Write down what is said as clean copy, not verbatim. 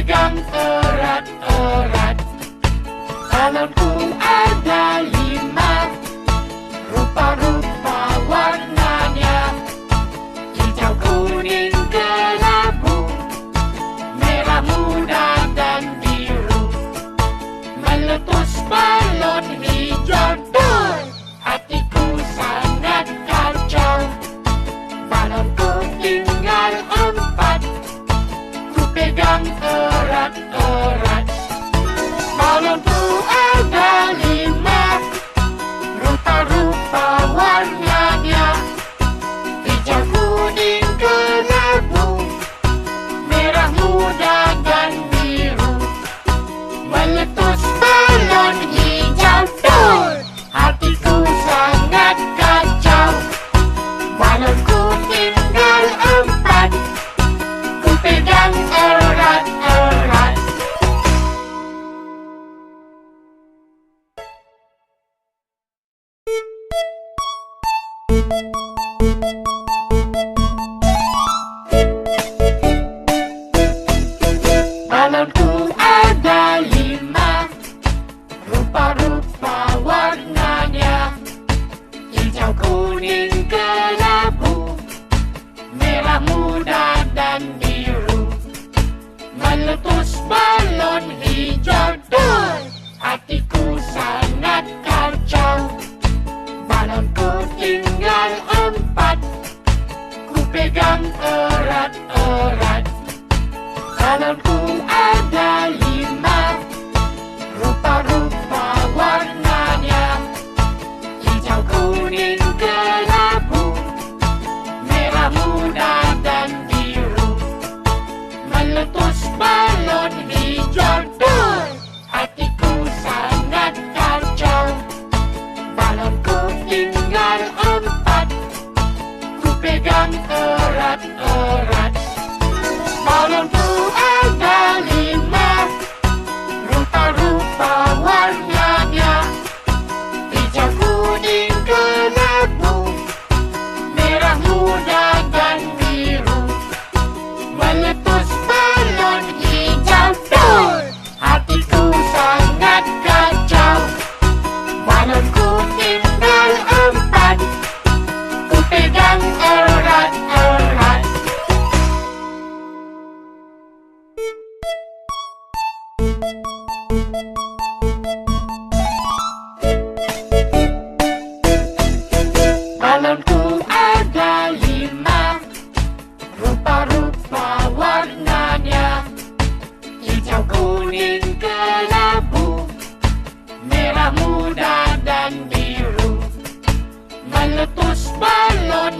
pegang erat-erat. Balonku ada 5, rupa-rupa warnanya, hijau, kuning, kelabu, merah muda dan biru. Meletus balon hijau, hatiku sangat kacau. Balonku tinggal 4, ku pegang erat-erat. Balonku ada 5, rupa-rupa warnanya, hijau, kuning, kelabu, merah muda dan biru. Meletus balon hijau, hatiku sangat kacau. Balonku tinggal 4, ku pegang erat-erat. Balonku ada 5, rupa-rupa warnanya, hijau, kuning, kelabu, merah muda dan biru. Meletus balon hijau, hatiku sangat kacau. Balonku tinggal 4, ku pegang erat-erat. Balonku ada 5, rupa-rupa warnanya, hijau, kuning, kelabu, merah muda dan biru. Meletus balon hijau, hatiku sangat kacau. Balonku tinggal 4, ku pegang erat-erat. Balonku ada 5, rupa-rupa warnanya, hijau, kuning, kelabu, merah muda dan biru. Meletus balon hijau, hatiku sangat kacau. Balonku tinggal 4, ku pegang erat-erat. Balonku ada 5, rupa-rupa warnanya, hijau, kuning, kelabu, merah muda dan biru. Meletus balon